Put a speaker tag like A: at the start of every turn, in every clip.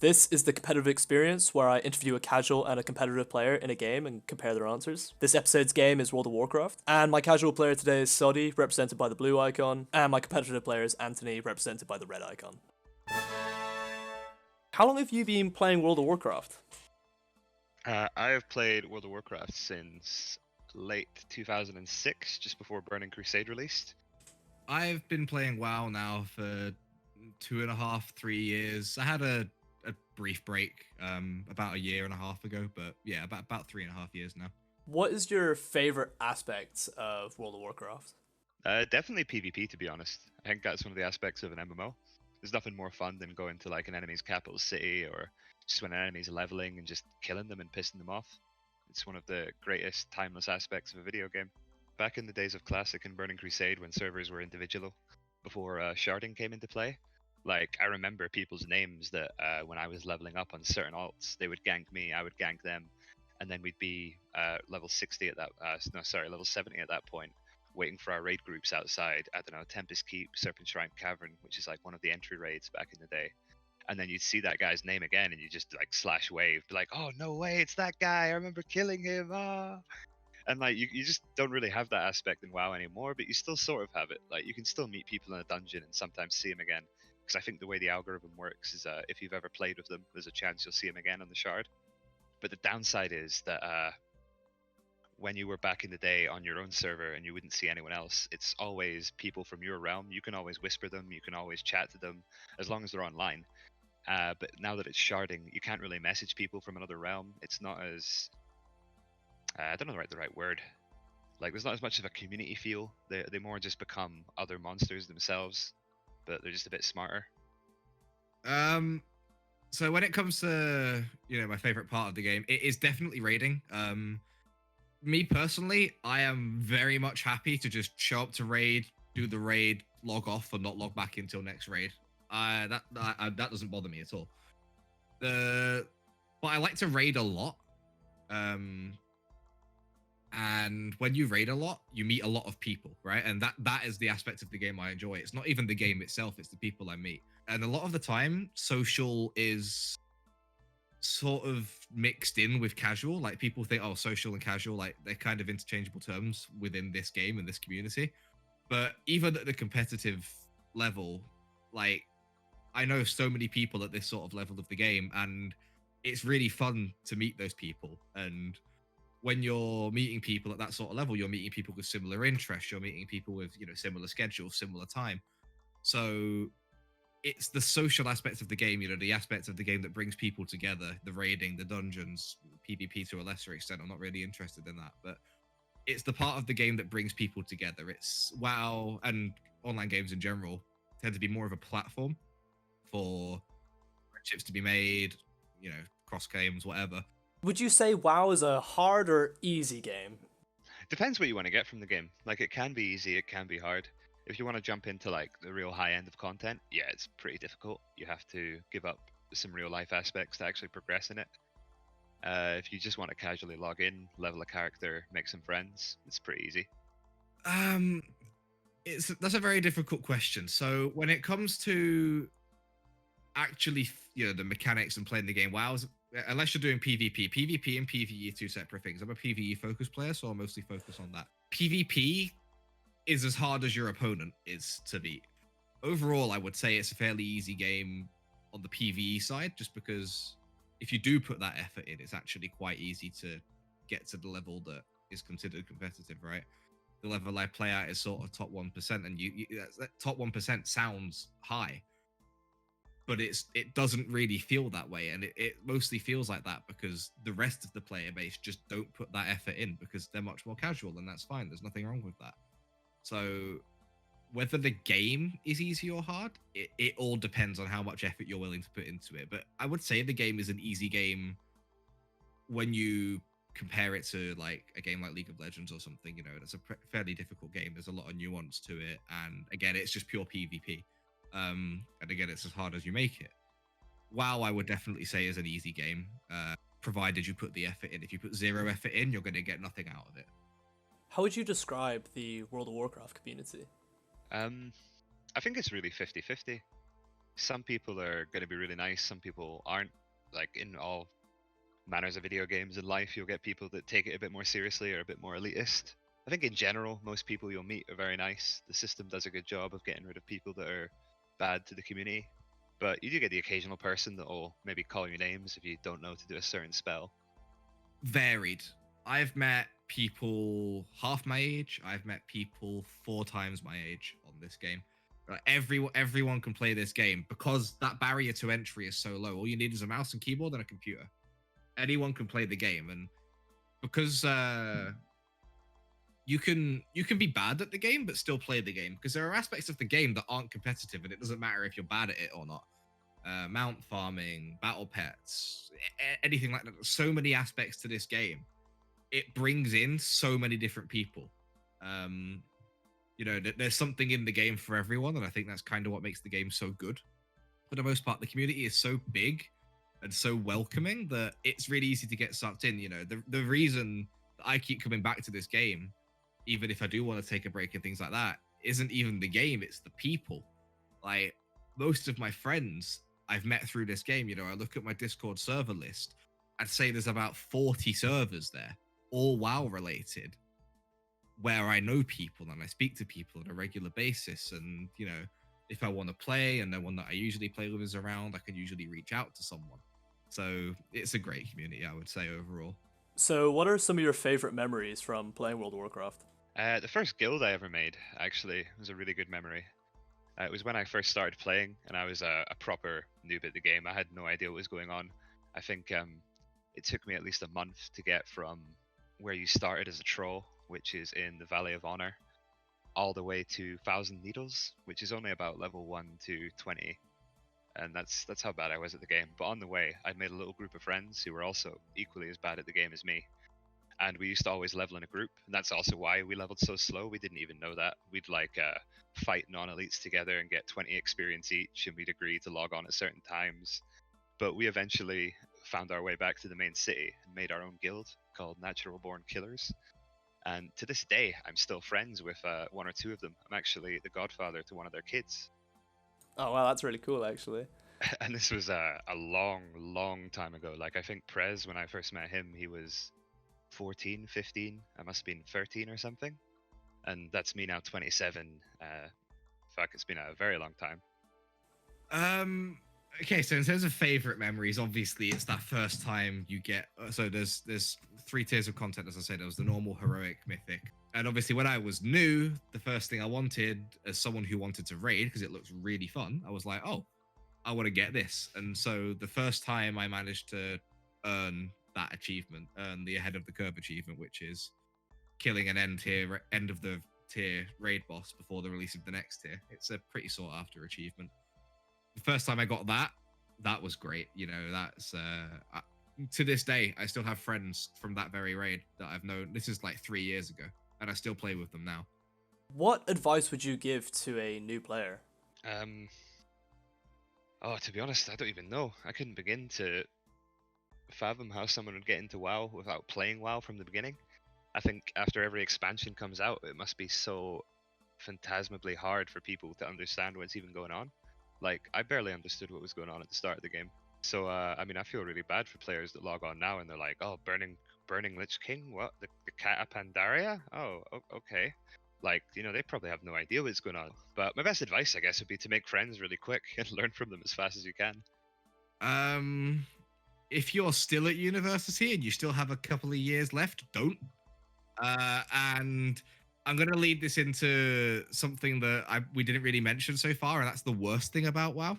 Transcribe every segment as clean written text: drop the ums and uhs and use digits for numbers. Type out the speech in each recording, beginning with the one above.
A: This is the competitive experience where I interview a casual and a competitive player in a game and compare their answers. This episode's game is World of Warcraft, and my casual player today is Soddie, represented by the blue icon, and my competitive player is Anthony, represented by the red icon. How long have you been playing World of Warcraft?
B: I have played World of Warcraft since late 2006, just before Burning Crusade released.
C: I've been playing WoW now for 2.5, 3 years. I had a brief break about a year and a half ago, but yeah, about 3.5 years now.
A: What is your favorite aspect of World of Warcraft?
B: Definitely PvP, to be honest. I think that's one of the aspects of an MMO. There's nothing more fun than going to like an enemy's capital city, or just when an enemy's leveling and just killing them and pissing them off. It's one of the greatest timeless aspects of a video game. Back in the days of Classic and Burning Crusade, when servers were individual, before sharding came into play, like I remember people's names that when I was leveling up on certain alts, they would gank me, I would gank them, and then we'd be level 60 at that. Level 70 at that point, waiting for our raid groups outside. I don't know, Tempest Keep, Serpent Shrine Cavern, which is like one of the entry raids back in the day. And then you'd see that guy's name again, and you just like slash wave, be like, "Oh no way, it's that guy! I remember killing him!" Ah. And like you just don't really have that aspect in WoW anymore, but you still sort of have it. Like you can still meet people in a dungeon and sometimes see them again. Because I think the way the algorithm works is if you've ever played with them, there's a chance you'll see them again on the shard. But the downside is that when you were back in the day on your own server and you wouldn't see anyone else, it's always people from your realm. You can always whisper them, you can always chat to them, as long as they're online. But now that it's sharding, you can't really message people from another realm. It's not as I don't know the right word. Like there's not as much of a community feel. They more just become other monsters themselves, but they're just a bit smarter.
C: So when it comes to my favorite part of the game, it is definitely raiding. Me personally, I am very much happy to just show up to raid, do the raid, log off, and not log back until next raid. That doesn't bother me at all. But I like to raid a lot. And when you raid a lot, you meet a lot of people, right? And that is the aspect of the game I enjoy. It's not even the game itself, it's the people I meet. And a lot of the time, social is sort of mixed in with casual. Like people think, oh, social and casual, like they're kind of interchangeable terms within this game and this community. But even at the competitive level, like I know so many people at this sort of level of the game, and it's really fun to meet those people. And when you're meeting people at that sort of level, you're meeting people with similar interests, you're meeting people with similar schedules, similar time. So it's the social aspect of the game, the aspect of the game that brings people together, the raiding, the dungeons, PvP to a lesser extent. I'm not really interested in that, but it's the part of the game that brings people together. It's WoW and online games in general tend to be more of a platform for friendships to be made, cross games, whatever.
A: Would you say WoW is a hard or easy game?
B: Depends what you want to get from the game. Like it can be easy, it can be hard. If you want to jump into like the real high end of content, yeah, it's pretty difficult. You have to give up some real life aspects to actually progress in it. If you just want to casually log in, level a character, make some friends, it's pretty easy.
C: That's a very difficult question. So when it comes to actually, the mechanics and playing the game, WoW's, unless you're doing PvP and PvE are two separate things. I'm a PvE focused player, so I mostly focus on that. PvP is as hard as your opponent is to beat. Overall, I would say it's a fairly easy game on the PvE side, just because if you do put that effort in, it's actually quite easy to get to the level that is considered competitive, right? The level I play at is sort of top 1%, and that top 1% sounds high, but it doesn't really feel that way, and it mostly feels like that because the rest of the player base just don't put that effort in because they're much more casual, and that's fine. There's nothing wrong with that. So whether the game is easy or hard, it all depends on how much effort you're willing to put into it. But I would say the game is an easy game when you compare it to like a game like League of Legends or something. It's a fairly difficult game. There's a lot of nuance to it, and again, it's just pure PvP. And again, it's as hard as you make it. WoW, I would definitely say, is an easy game, provided you put the effort in. If you put zero effort in, you're going to get nothing out of it.
A: How would you describe the World of Warcraft community?
B: I think it's really 50-50. Some people are going to be really nice, some people aren't. Like in all manners of video games in life, you'll get people that take it a bit more seriously or a bit more elitist. I think in general, most people you'll meet are very nice. The system does a good job of getting rid of people that are bad to the community. But you do get the occasional person that will maybe call you names if you don't know to do a certain spell.
C: Varied. I've met people half my age. I've met people 4 times my age on this game. Everyone can play this game because that barrier to entry is so low. All you need is a mouse and keyboard and a computer. Anyone can play the game, and because you can be bad at the game but still play the game, because there are aspects of the game that aren't competitive, and it doesn't matter if you're bad at it or not. Mount farming, battle pets, anything like that. There's so many aspects to this game. It brings in so many different people. There's something in the game for everyone, and I think that's kind of what makes the game so good. For the most part, the community is so big and so welcoming that it's really easy to get sucked in. The reason that I keep coming back to this game, even if I do want to take a break and things like that, isn't even the game, it's the people. Like, most of my friends I've met through this game, I look at my Discord server list, I'd say there's about 40 servers there, all WoW related, where I know people and I speak to people on a regular basis. And, if I want to play and no one that I usually play with is around, I can usually reach out to someone. So it's a great community, I would say, overall.
A: So what are some of your favorite memories from playing World of Warcraft?
B: The first guild I ever made, actually, was a really good memory. It was when I first started playing, and I was a proper noob at the game. I had no idea what was going on. I think it took me at least a month to get from where you started as a troll, which is in the Valley of Honor, all the way to Thousand Needles, which is only about level 1 to 20. And that's how bad I was at the game. But on the way, I made a little group of friends who were also equally as bad at the game as me. And we used to always level in a group, and that's also why we leveled so slow. We didn't even know that. We'd fight non-elites together and get 20 experience each, and we'd agree to log on at certain times. But we eventually found our way back to the main city and made our own guild called Natural Born Killers. And to this day, I'm still friends with 1 or 2 of them. I'm actually the godfather to one of their kids.
A: Oh wow, that's really cool, actually.
B: And this was a long time ago. Like, I think Prez, when I first met him, he was 14, 15. I must have been 13 or something. And that's me now, 27. Fuck, it's been a very long time.
C: Okay, so in terms of favorite memories, obviously it's that first time you get. So there's 3 tiers of content, as I said. There was the normal, heroic, mythic, and obviously when I was new, the first thing I wanted, as someone who wanted to raid because it looks really fun, I was like, oh, I want to get this. And so the first time I managed to earn that achievement, earn the ahead of the curve achievement, which is killing an end of the tier raid boss before the release of the next tier. It's a pretty sought after achievement. The first time I got that was great. That's to this day, I still have friends from that very raid that I've known. This is like 3 years ago, and I still play with them now.
A: What advice would you give to a new player?
B: To be honest, I don't even know. I couldn't begin to fathom how someone would get into WoW without playing WoW from the beginning. I think after every expansion comes out, it must be so phantasmably hard for people to understand what's even going on. Like, I barely understood what was going on at the start of the game. So, I feel really bad for players that log on now and they're like, oh, burning Lich King? What? The Cat of Pandaria? Oh, okay. Like, they probably have no idea what's going on. But my best advice, I guess, would be to make friends really quick and learn from them as fast as you can.
C: If you're still at university and you still have a couple of years left, don't. And I'm going to lead this into something that we didn't really mention so far, and that's the worst thing about WoW.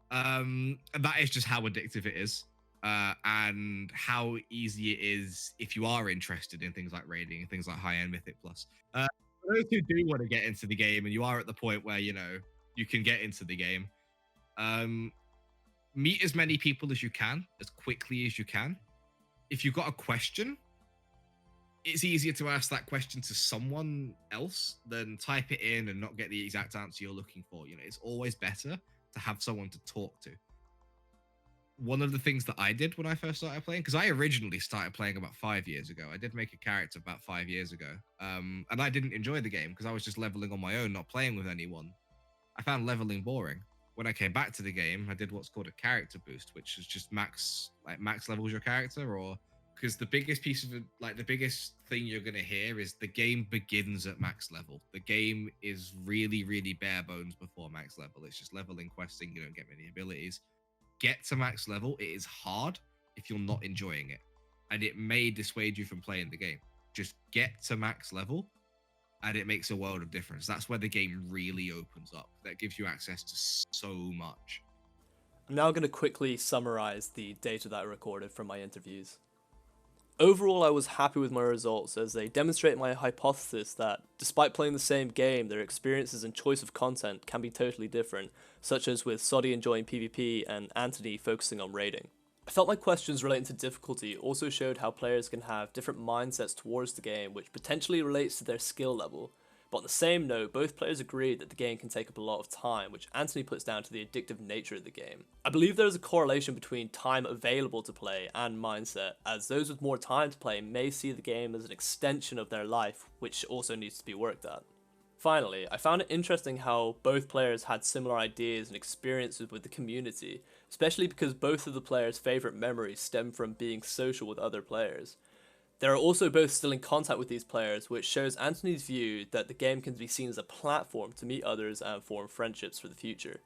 C: And that is just how addictive it is, and how easy it is if you are interested in things like raiding and things like high-end Mythic Plus. For those who do want to get into the game and you are at the point where, you can get into the game, meet as many people as you can, as quickly as you can. If you've got a question, it's easier to ask that question to someone else than type it in and not get the exact answer you're looking for. It's always better to have someone to talk to. One of the things that I did when I first started playing, because I originally started playing about 5 years ago. I did make a character about 5 years ago. And I didn't enjoy the game because I was just leveling on my own, not playing with anyone. I found leveling boring. when I came back to the game, I did what's called a character boost, which is just max levels your character, or because the biggest piece of the biggest thing you're gonna hear is the game begins at max level. The game is really, really bare bones before max level. It's just leveling, questing. You don't get many abilities. Get to max level. It is hard if you're not enjoying it, and it may dissuade you from playing the game. Just get to max level, and it makes a world of difference. That's where the game really opens up. That gives you access to so much.
A: I'm now going to quickly summarize the data that I recorded from my interviews. Overall, I was happy with my results as they demonstrate my hypothesis that, despite playing the same game, their experiences and choice of content can be totally different, such as with Soddie enjoying PvP and Anthony focusing on raiding. I felt my questions relating to difficulty also showed how players can have different mindsets towards the game, which potentially relates to their skill level. But on the same note, both players agreed that the game can take up a lot of time, which Anthony puts down to the addictive nature of the game. I believe there is a correlation between time available to play and mindset, as those with more time to play may see the game as an extension of their life, which also needs to be worked at. Finally, I found it interesting how both players had similar ideas and experiences with the community, especially because both of the players' favourite memories stem from being social with other players. They are also both still in contact with these players, which shows Anthony's view that the game can be seen as a platform to meet others and form friendships for the future.